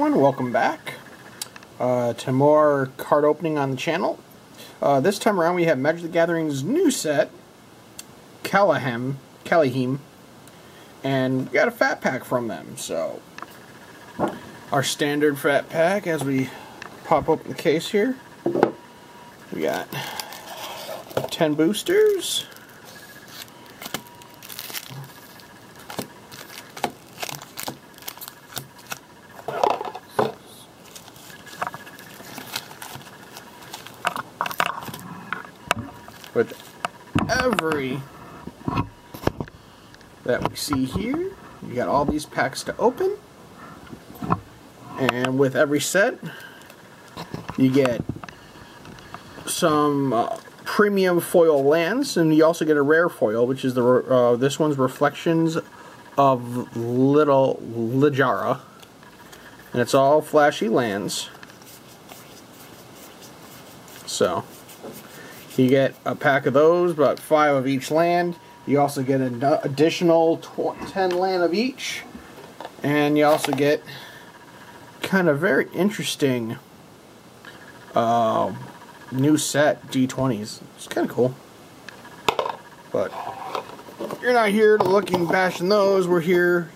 Welcome back to more card opening on the channel. This time around we have Magic the Gathering's new set, Kaldheim, and we got a fat pack from them. So our standard fat pack, as we pop open the case here, we got 10 boosters. With every that we see here, you got all these packs to open, and with every set you get some premium foil lands, and you also get a rare foil, which is the this one's Reflections of Little Littlejar, and it's all flashy lands. So you get a pack of those, about 5 of each land. You also get an additional 10 land of each. And you also get kind of very interesting new set D20s. It's kind of cool. But you're not here to look and bash in those. We're here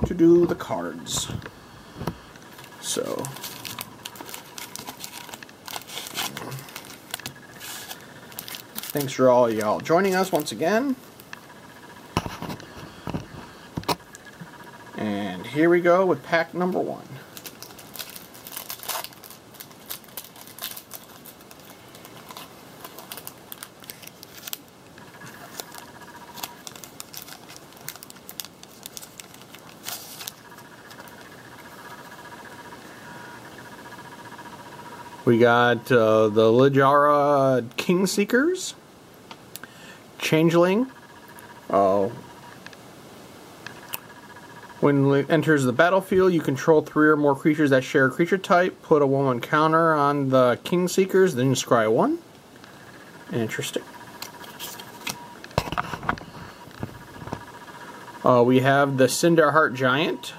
to do the cards. So thanks for all y'all joining us once again. And here we go with pack number 1. We got the Littlejar Kingseekers, Changeling. When it enters the battlefield, you control 3 or more creatures that share a creature type. Put a 1/1 counter on the Kingseekers, then scry 1. Interesting. We have the Cinderheart Giant,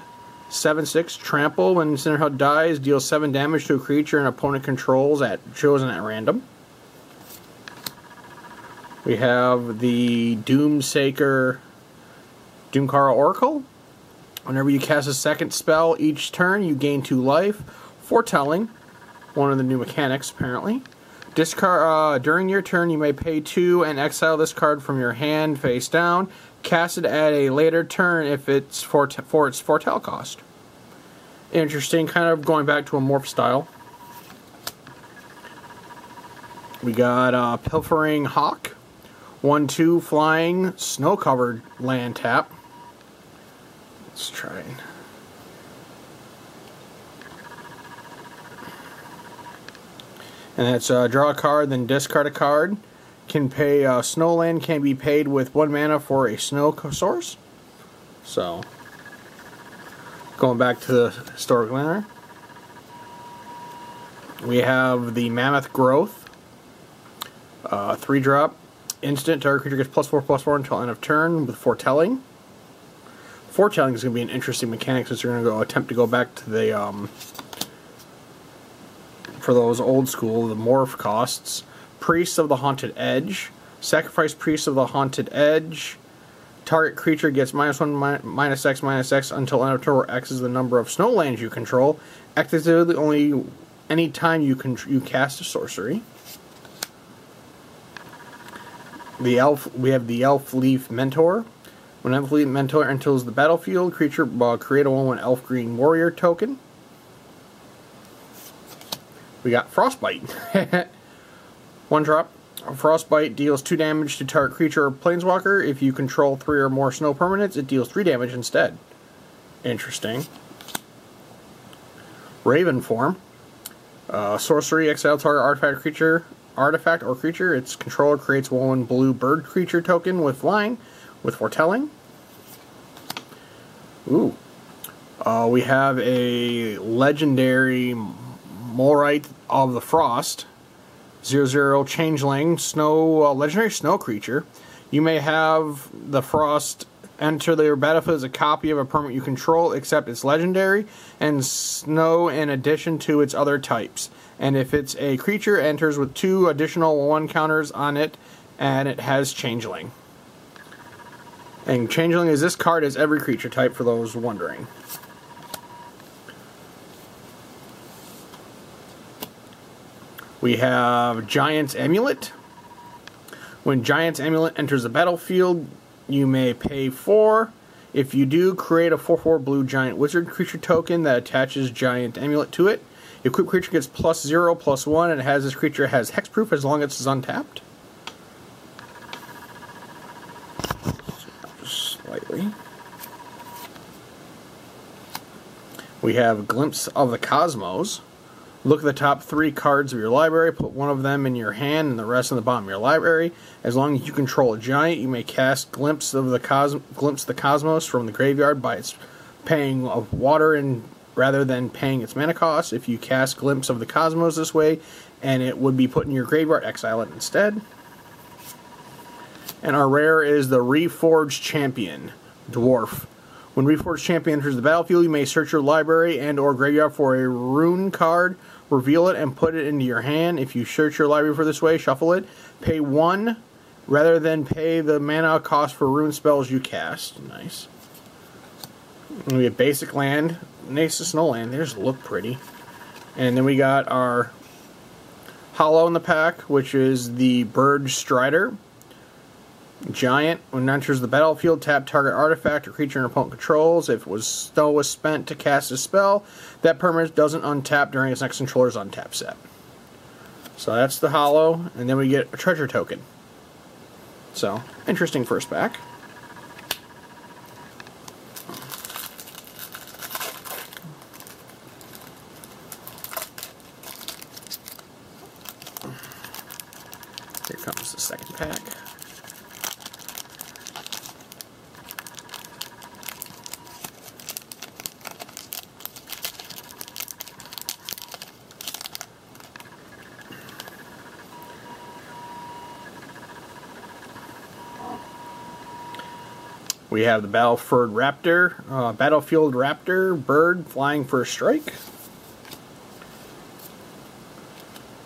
7/6 trample. When Cinderheart dies, deals 7 damage to a creature an opponent controls chosen at random. We have the Doomkara Oracle. Whenever you cast a second spell each turn, you gain 2 life. Foretelling, one of the new mechanics apparently. Discard during your turn, you may pay 2 and exile this card from your hand face down. Cast it at a later turn if it's for its foretell cost. Interesting, kind of going back to a morph style. We got Pilfering Hawk, 1/2 flying, snow-covered land tap. Let's try it. And that's draw a card, then discard a card. Can pay Snowland can be paid with 1 mana for a snow source. So, going back to the historic land, we have the Mammoth Growth, 3-drop, instant. Target creature gets +4/+4 until end of turn with Foretelling. Foretelling is going to be an interesting mechanic since you're going to attempt to go back to the for those old school, the morph costs. Priest of the Haunted Edge. Sacrifice Priest of the Haunted Edge. Target creature gets -1, -X until end of turn, where X is the number of snowlands you control. Activate only any time you cast a sorcery. We have the Elf Leaf Mentor. When Elf Leaf Mentor enters the battlefield, creature create a 1/1 Elf Green Warrior token. We got Frostbite. 1-drop. Frostbite deals 2 damage to target creature or planeswalker. If you control 3 or more snow permanents, it deals 3 damage instead. Interesting. Raven Form. Sorcery, exile target artifact or creature. Its controller creates 1/1 blue bird creature token with flying, with Foretelling. Ooh. We have a legendary Morite of the Frost. 0/0 Changeling, legendary snow creature. You may have the Frost enter their battlefield as a copy of a permanent you control, except it's legendary, and snow in addition to its other types. And if it's a creature, it enters with 2 additional 1 counters on it, and it has Changeling. And Changeling is this card as every creature type, for those wondering. We have Giant's Amulet. When Giant's Amulet enters the battlefield, you may pay 4. If you do, create a 4/4 blue giant wizard creature token that attaches Giant Amulet to it. Equipped creature gets +0/+1, and this creature has hexproof as long as it's untapped. Slightly. We have Glimpse of the Cosmos. Look at the top 3 cards of your library, put 1 of them in your hand and the rest in the bottom of your library. As long as you control a giant, you may cast Glimpse of the Cosmos from the graveyard by its paying of water rather than paying its mana cost. If you cast Glimpse of the Cosmos this way, and it would be put in your graveyard, exile it instead. And our rare is the Reforged Champion, Dwarf. When Reforged Champion enters the battlefield, you may search your library and or graveyard for a rune card, reveal it, and put it into your hand. If you search your library for this way, shuffle it. Pay 1 rather than pay the mana cost for rune spells you cast. Nice. And we have Basic Land, Nace of Snowland. They just look pretty. And then we got our Hollow in the pack, which is the Bird Strider. Giant. When it enters the battlefield, tap target artifact or creature an opponent controls. If snow was spent to cast a spell, that permanent doesn't untap during its next controller's untap set. So that's the Hollow, and then we get a treasure token. So, interesting first pack. Here comes the second pack. We have the Battlefield Raptor, bird flying for a strike.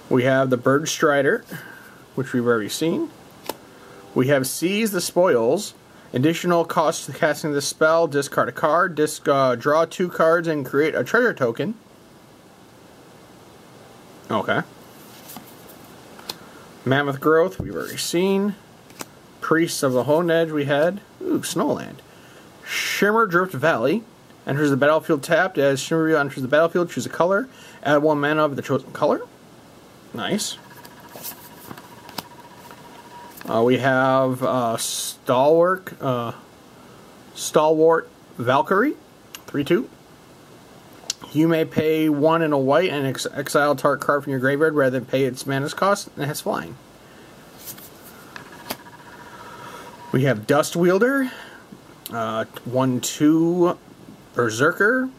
We have the Bird Strider, which we've already seen. We have Seize the Spoils. Additional cost to casting this spell, discard a card, draw 2 cards and create a treasure token. Okay. Mammoth Growth, we've already seen. Priests of the Honed Edge we had. Ooh, Snowland. Shimmer Drift Valley. Enters the battlefield tapped. As Shimmer enters the battlefield, choose a color. Add 1 mana of the chosen color. Nice. We have Stalwart Valkyrie. 3/2. You may pay 1 and a white and exile target card from your graveyard rather than pay its mana's cost, and it has flying. We have Dust Wielder, 1/2 Berserker,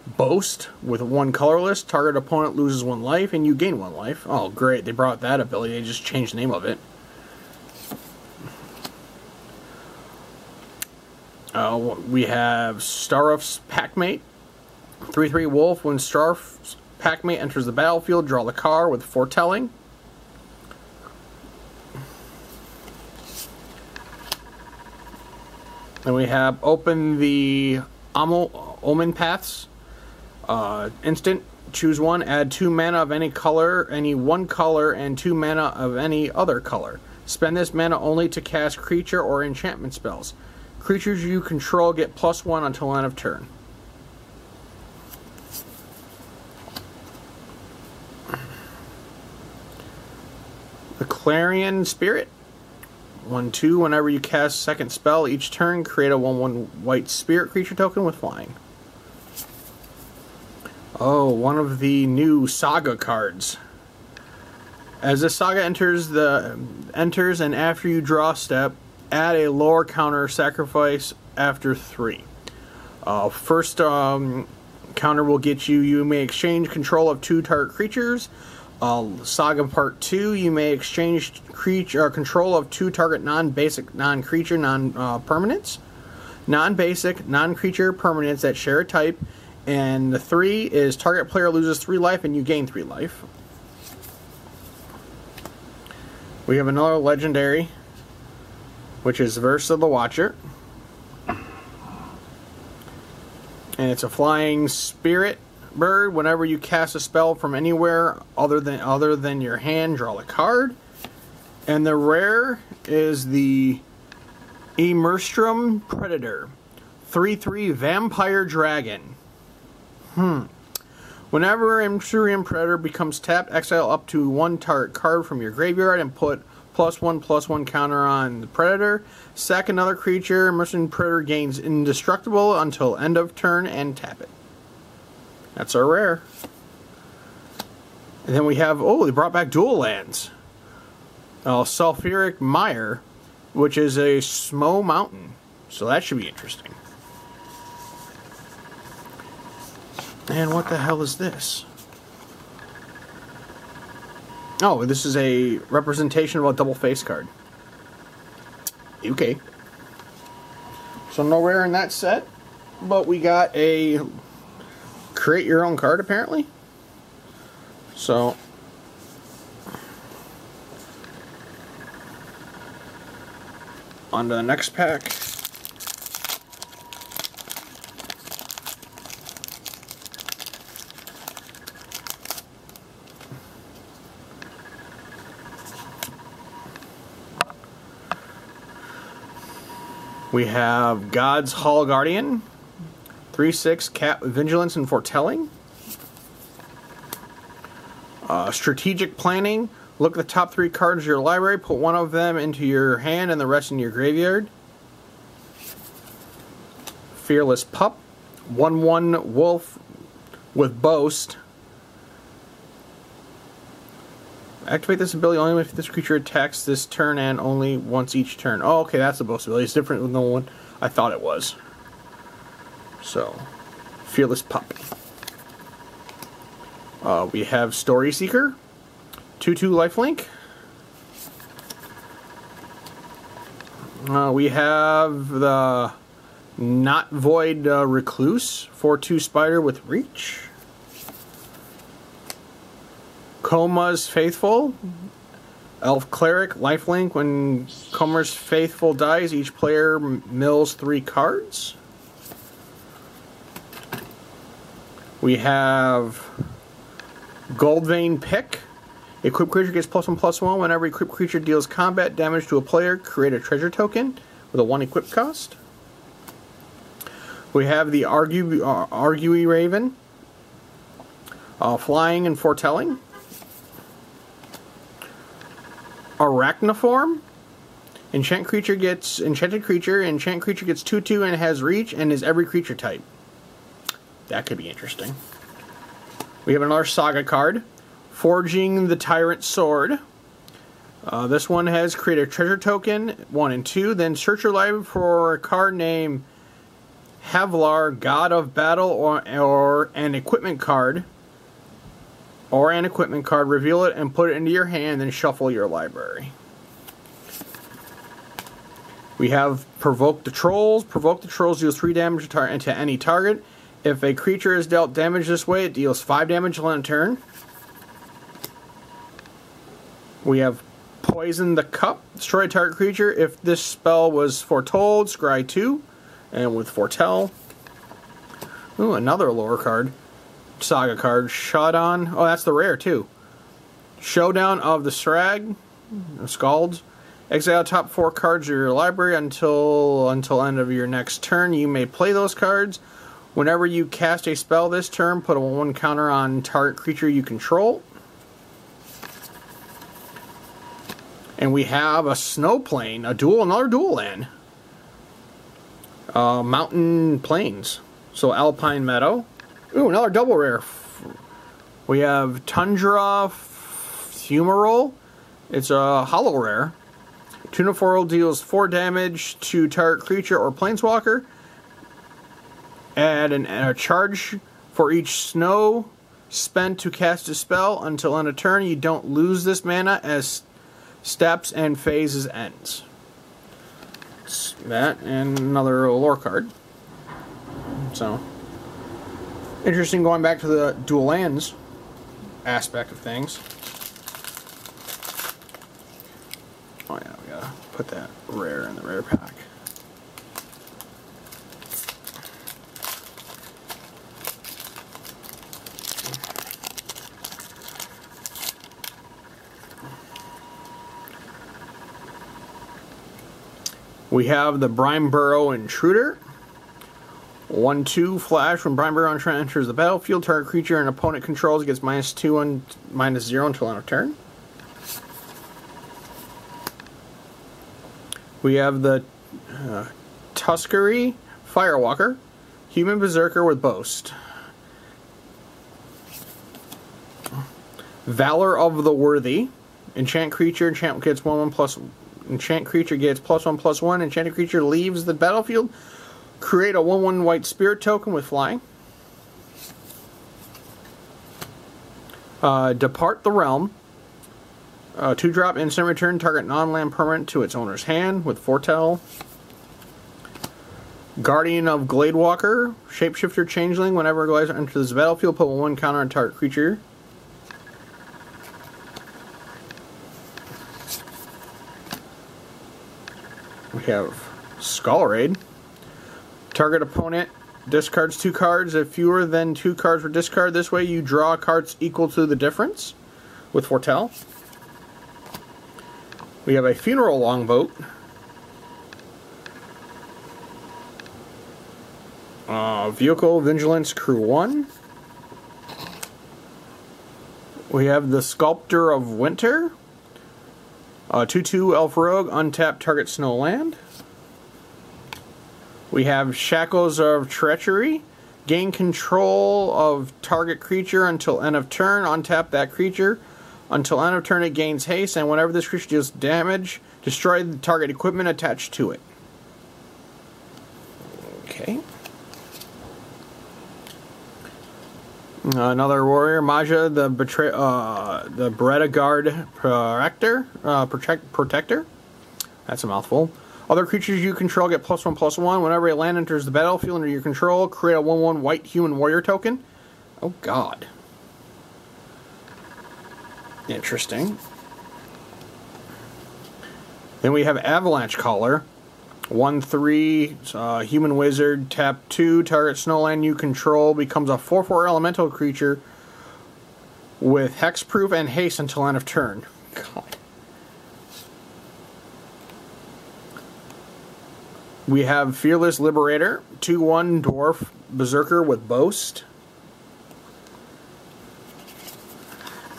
Boast with 1 colorless. Target opponent loses 1 life and you gain 1 life. Oh, great! They brought that ability. They just changed the name of it. We have Staruf's Packmate, 3/3 Wolf. When Staruf's Packmate enters the battlefield, draw the card with Foretelling. Then we have Open the Omen Paths. Instant, choose 1, add 2 mana of any color, any 1 color, and 2 mana of any other color. Spend this mana only to cast creature or enchantment spells. Creatures you control get +1 until end of turn. The Clarion Spirit. 1/2. Whenever you cast second spell each turn, create a 1/1 white spirit creature token with flying. Oh, one of the new Saga cards. As the Saga enters and after you draw step, add a lower counter sacrifice after 3. First counter will get you may exchange control of 2 target creatures. Saga Part 2, you may exchange control of 2 target non-basic, non-creature, non-permanents. Non-basic, non-creature permanents that share a type. And the 3 is target player loses 3 life and you gain 3 life. We have another legendary, which is Verse of the Watcher. And it's a flying spirit bird. Whenever you cast a spell from anywhere other than your hand, draw a card. And the rare is the Immerstrom Predator. 3/3 Vampire Dragon. Whenever Immerstrom Predator becomes tapped, exile up to 1 target card from your graveyard and put +1/+1 counter on the Predator. Sack another creature. Immerstrom Predator gains indestructible until end of turn and tap it. That's our rare. And then we have, they brought back dual lands. Sulfuric Mire, which is a Smo Mountain. So that should be interesting. And what the hell is this? Oh, this is a representation of a double face card. Okay. So no rare in that set, but we got a create your own card apparently. So on to the next pack. We have God's Hall Guardian, 3/6 cat with vigilance and foretelling. Strategic planning. Look at the top 3 cards of your library, put 1 of them into your hand and the rest in your graveyard. Fearless Pup, 1/1 wolf with boast. Activate this ability only if this creature attacks this turn and only once each turn. Oh, okay, that's the boast ability. It's different than the one I thought it was. So, Fearless Pup. We have Story Seeker, 2/2 lifelink. We have the Not Void Recluse, 4/2 spider with reach. Koma's Faithful, Elf Cleric, lifelink. When Koma's Faithful dies, each player mills 3 cards. We have Goldvein Pick. Equipped creature gets +1/+1. Whenever equipped creature deals combat damage to a player, create a treasure token with a 1 equip cost. We have the Arguey Raven, flying and foretelling. Arachnoform. Enchanted creature gets 2/2 and has reach and is every creature type. That could be interesting. We have another Saga card, Forging the Tyrant Sword. This one has create a treasure token, 1 and 2, then search your library for a card named Havlar, God of Battle, or an equipment card. Reveal it and put it into your hand, then shuffle your library. We have Provoke the Trolls. Provoke the Trolls deals 3 damage to any target. If a creature is dealt damage this way, it deals 5 damage on a turn. We have Poison the Cup. Destroy a target creature. If this spell was foretold, scry 2. And with Foretell. Ooh, another lore card. Saga card. Showdown. Oh, that's the rare too. Showdown of the Scalds. Exile top 4 cards of your library until end of your next turn. You may play those cards. Whenever you cast a spell this turn, put a 1 counter on target creature you control. And we have a Snow Plane, another dual land. Mountain Plains. So Alpine Meadow. Ooh, another double rare. We have Tundra Fumarole. It's a hollow rare. Tunaforal deals 4 damage to target creature or planeswalker. Add a charge for each snow spent to cast a spell until end of turn. You don't lose this mana as steps and phases ends. that and another lore card. So interesting, going back to the dual lands aspect of things. Oh yeah, we gotta put that rare in the rare pack. We have the Brimeboro Intruder. 1/2 flash. When Brimeboro Intruder enters the battlefield, target creature an opponent controls gets -2 and -0 until end of turn. We have the Tuskery Firewalker. Human Berserker with Boast. Valor of the Worthy. Enchant creature. Enchant gets Enchant creature gets +1/+1. Enchanted creature leaves the battlefield. Create a 1/1 white spirit token with flying. Depart the Realm. 2-drop instant return target non-land permanent to its owner's hand with Foretell. Guardian of Gladewalker. Shapeshifter Changeling. Whenever a Glacier enters the battlefield, put 1 counter on target creature. We have Skullraid. Target opponent discards 2 cards. If fewer than 2 cards were discarded this way, you draw cards equal to the difference with Foretell. We have a Funeral Longboat. Vehicle Vigilance Crew 1. We have the Sculptor of Winter. 2/2 Elf Rogue, untap target snow land. We have Shackles of Treachery. Gain control of target creature until end of turn. Untap that creature. Until end of turn it gains haste, and whenever this creature deals damage, destroy the target equipment attached to it. Okay. Another warrior, Maja, the Beretta Guard Protector. That's a mouthful. Other creatures you control get +1/+1. Whenever a land enters the battlefield under your control, create a 1/1 white human warrior token. Oh god. Interesting. Then we have Avalanche Caller. 1/3 human wizard, tap 2, target snowland you control becomes a 4/4 elemental creature with hexproof and haste until end of turn. God. We have Fearless Liberator, 2/1 dwarf berserker with Boast.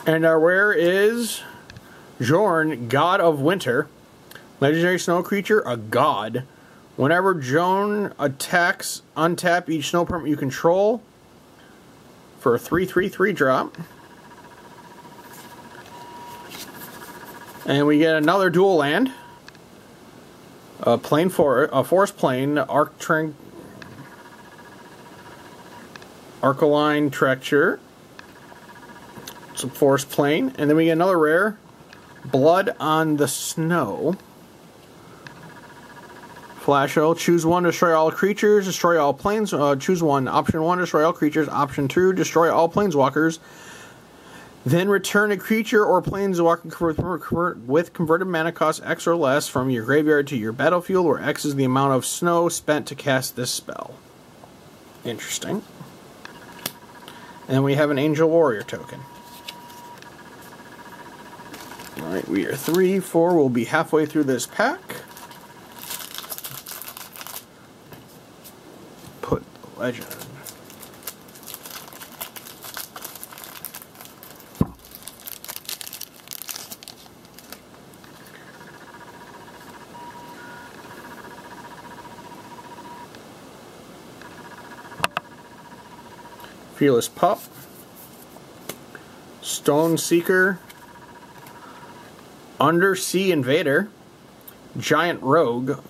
And our rare is Jorn, God of Winter. Legendary snow creature, a god. Whenever Joan attacks, untap each snow permanent you control for a 3/3 drop. And we get another dual land. A forest plane, Arcaline Treacher. It's a forest plane. And then we get another rare, Blood on the Snow. Flasho, choose 1, destroy all creatures, destroy all planes. Choose 1. Option 1, destroy all creatures. Option 2, destroy all planeswalkers. Then return a creature or planeswalker with converted mana cost X or less from your graveyard to your battlefield, where X is the amount of snow spent to cast this spell. Interesting. And we have an Angel Warrior token. Alright, we are 3, 4. We'll be halfway through this pack. Put legend. Fearless Pup. Stone Seeker. Undersea Invader. Giant Rogue.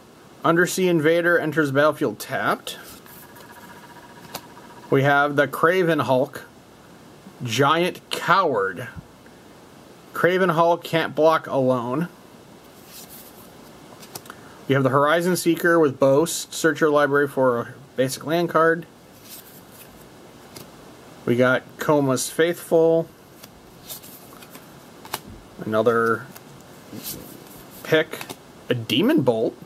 Undersea Invader enters battlefield tapped. We have the Craven Hulk. Giant Coward. Craven Hulk can't block alone. You have the Horizon Seeker with Boast. Search your library for a basic land card. We got Coma's Faithful. Another pick. A Demon Bolt.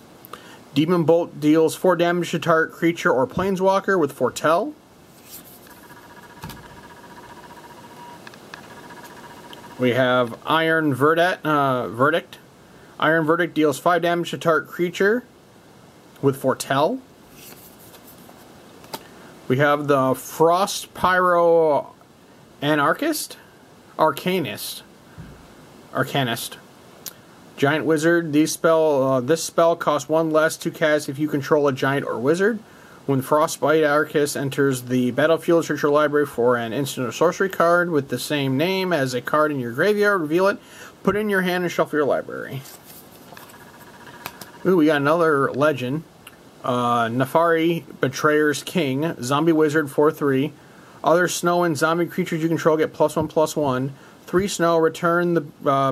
Demon Bolt deals 4 damage to target creature or planeswalker with Foretell. We have Iron Verdict. Iron Verdict deals 5 damage to target creature with Foretell. We have the Frost Pyro Arcanist. Giant Wizard. This spell costs 1 less to cast if you control a giant or wizard. When Frostbite Arcus enters the battlefield, search your library for an instant or sorcery card with the same name as a card in your graveyard. Reveal it, put it in your hand, and shuffle your library. Ooh, we got another legend. Nefari, Betrayer's King. Zombie Wizard, 4/3. Other snow and zombie creatures you control get +1/+1. 3 snow, return the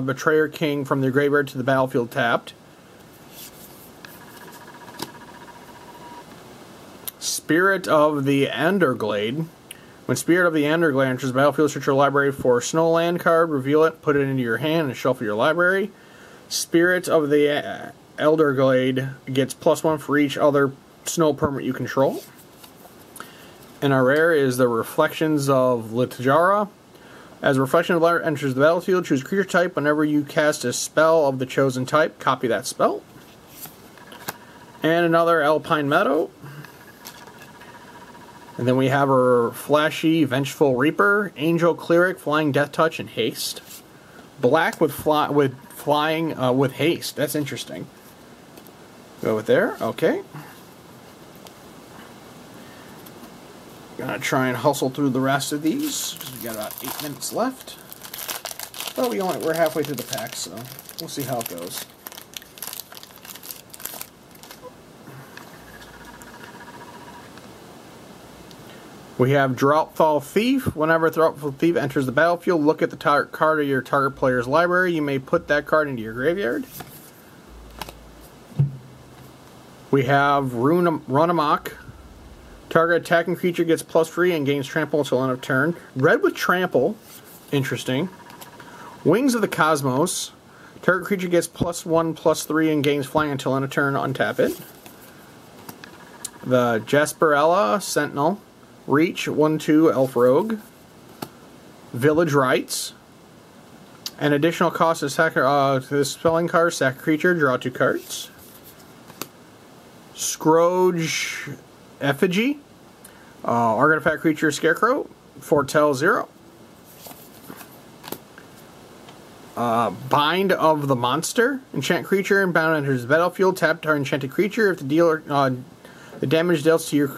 Betrayer King from the graveyard to the battlefield tapped. Spirit of the Underglade. When Spirit of the Underglade enters the battlefield, search your library for a Snowland card, reveal it, put it into your hand, and shuffle your library. Spirit of the Elderglade gets +1 for each other snow permanent you control. And our rare is the Reflections of Littjara. As a Reflection of Light enters the battlefield, choose a creature type. Whenever you cast a spell of the chosen type, copy that spell. And another Alpine Meadow. And then we have our flashy Vengeful Reaper, Angel Cleric, Flying Death Touch, and Haste. Black with flying with haste. That's interesting. Go with there. Okay. Gonna try and hustle through the rest of these. We got about 8 minutes left. But we're halfway through the pack, so we'll see how it goes. We have Droughtfall Thief. Whenever Droughtfall Thief enters the battlefield, look at the card of your target player's library. You may put that card into your graveyard. We have Run Amok. Target attacking creature gets +3 and gains trample until end of turn. Red with trample. Interesting. Wings of the Cosmos. Target creature gets +1/+3 and gains flying until end of turn. Untap it. The Jasperella Sentinel. Reach 1/2 Elf Rogue. Village Rites. An additional cost is to this spelling card, sack a creature, draw 2 cards. Scroge Effigy. Artifact creature Scarecrow. Foretell 0. Bind of the Monster. Enchant creature and bound enters the battlefield. Tap target enchanted creature. If the dealer the damage dealt to your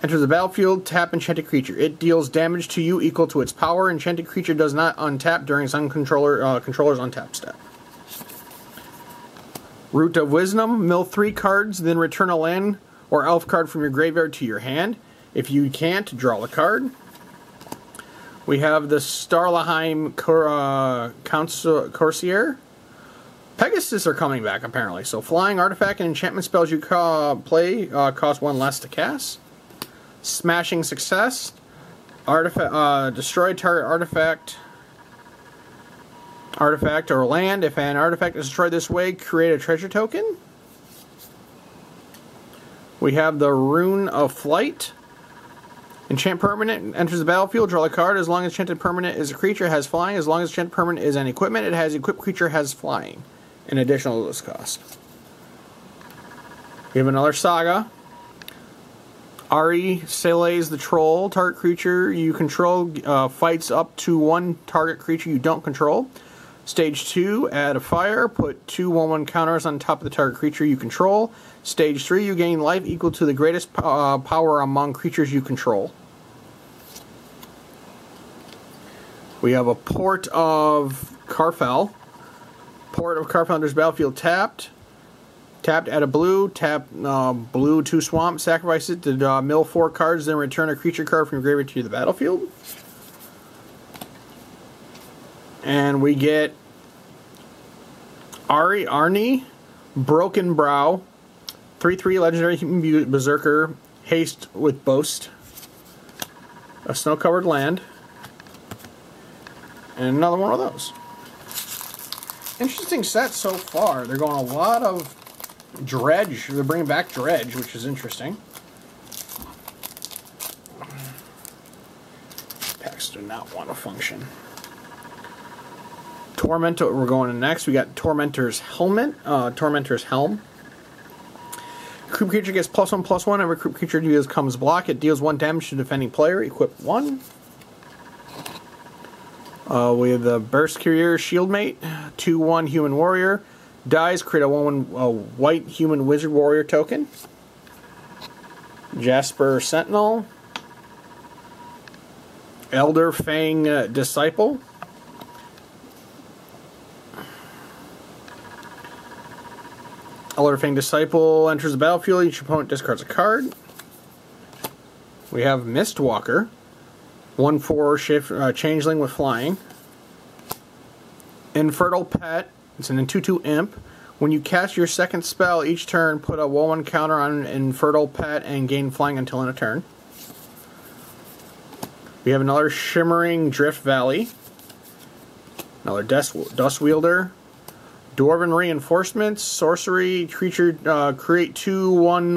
enters the battlefield, tap enchanted creature. It deals damage to you equal to its power. Enchanted creature does not untap during its controller's untap step. Root of Wisdom. Mill 3 cards, then return a land or elf card from your graveyard to your hand. If you can't, draw a card. We have the Starlaheim Coursier. Pegasus are coming back, apparently. So flying, artifact, and enchantment spells you play cost 1 less to cast. Smashing Success. Destroy target artifact or land. If an artifact is destroyed this way, create a treasure token. We have the Rune of Flight. Enchant permanent enters the battlefield, draw a card. As long as enchanted permanent is a creature, it has flying. As long as enchanted permanent is an equipment, it has equipped creature has flying. In additional to this cost. We have another Saga. Ari Selays the Troll. Target creature you control fights up to 1 target creature you don't control. Stage 2, add a fire. Put 2 1/1 counters on top of the target creature you control. Stage 3, you gain life equal to the greatest power among creatures you control. We have a Port of Karfell. Port of Karfell enters battlefield tapped. Tapped, add a blue. Tap blue 2 swamp. Sacrifice it to mill 4 cards, then return a creature card from your graveyard to the battlefield. And we get Arnie, Broken Brow, 3/3 legendary human berserker, haste with boast. A snow-covered land. And another one of those. Interesting set so far. They're going a lot of Dredge. They're bringing back Dredge, which is interesting. Packs do not want to function. Tormentor, we're going to next. We got Tormentor's Helmet, Tormentor's Helm. Group creature gets +1/+1. Every group creature deals comes block. It deals 1 damage to defending player. Equip 1. We have the Burst Courier Shieldmate, 2/1 Human Warrior. Dies, create a 1/1 white Human Wizard Warrior token. Jasper Sentinel. Elder Fang Disciple. Elder Fang Disciple enters the battlefield. Each opponent discards a card. We have Mistwalker. 1/4 shift changeling with flying. Infertile Pet. It's an 2/2 imp. When you cast your second spell each turn, put a 1/1 counter on Infertile Pet and gain flying until end of turn. We have another Shimmering Drift Valley. Another Dust Wielder. Dwarven Reinforcements, sorcery, creature, create 2/1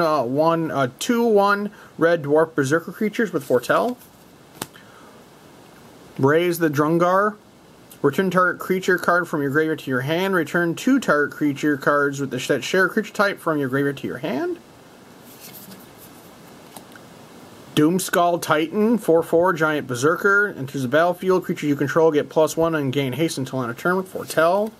red dwarf berserker creatures with Foretell. Raise the Drungar. Return target creature card from your graveyard to your hand. Return 2 target creature cards with that share creature type from your graveyard to your hand. Doomskull Titan, 4/4 giant berserker. Enters the battlefield. Creature you control get +1 and gain haste until end of turn with Foretell.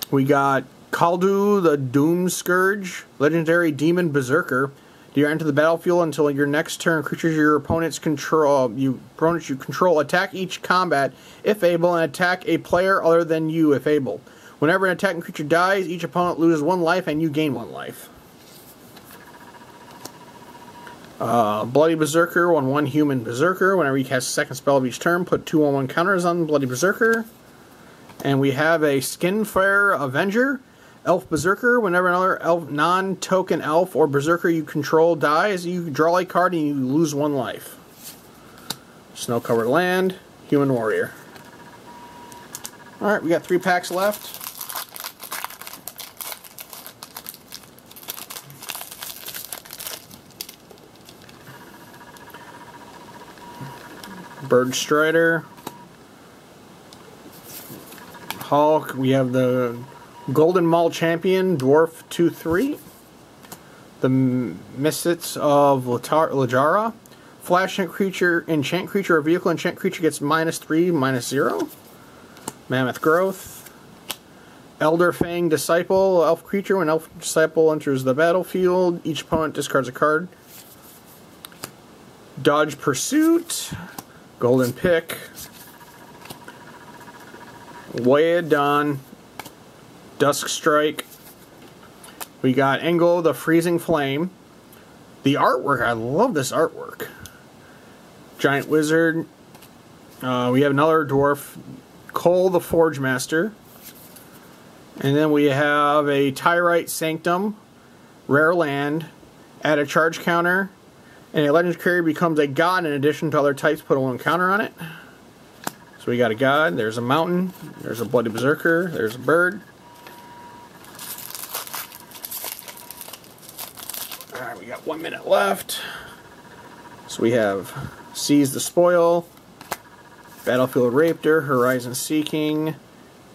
We got Kaldu, the Doom Scourge, legendary demon berserker. You enter the battlefield until your next turn. Creatures your opponents control, you control, attack each combat if able, and attack a player other than you if able. Whenever an attacking creature dies, each opponent loses 1 life, and you gain 1 life. Bloody Berserker, 1/1 human berserker. Whenever you cast a second spell of each turn, put 2/1 counters on Bloody Berserker. And we have a Skinfare Avenger, Elf Berserker. Whenever another elf, non-token elf or berserker you control dies, you draw a card and you lose 1 life. Snow-covered land, Human Warrior. Alright, we got 3 packs left. Bird Strider. Hulk. We have the Golden Maul Champion, Dwarf 2/3. The Mystics of Lajara. Flash creature, enchant creature or vehicle. Enchant creature gets -3/-0. Mammoth Growth. Elder Fang Disciple, elf creature. When elf disciple enters the battlefield, each opponent discards a card. Dodge Pursuit. Golden Pick. Way of Dawn. Dusk Strike. We got Engel, the Freezing Flame. The artwork, I love this artwork. Giant Wizard. We have another dwarf, Cole, the Forge Master. And then we have a Tyrite Sanctum, rare land. Add a charge counter. And a legend carrier becomes a god in addition to other types. Put a 1 counter on it. So we got a god, there's a mountain, there's a Bloody Berserker, there's a bird. Alright, we got 1 minute left. So we have Seize the Spoil, Battlefield Raptor, Horizon Seeking,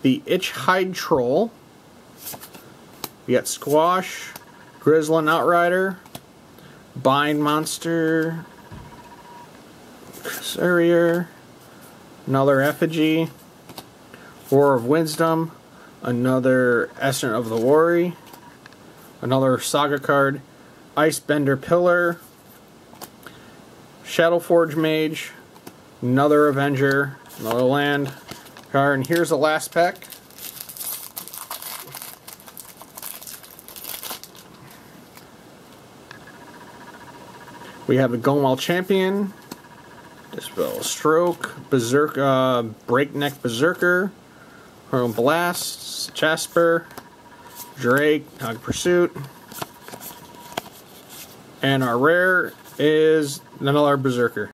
the Itchhide Troll. We got Squash, Grizzlin Outrider, Bind Monster, Surrier. Another Effigy, War of Wisdom, another Essence of the Worry, another Saga card, Icebender Pillar, Shadowforge Mage, another Avenger, another land card, and here's the last pack. We have the Gomal Champion, Dispel Stroke, Breakneck Berserker, Hurl Blast, Jasper, Drake, Hog Pursuit. And our rare is another Berserker.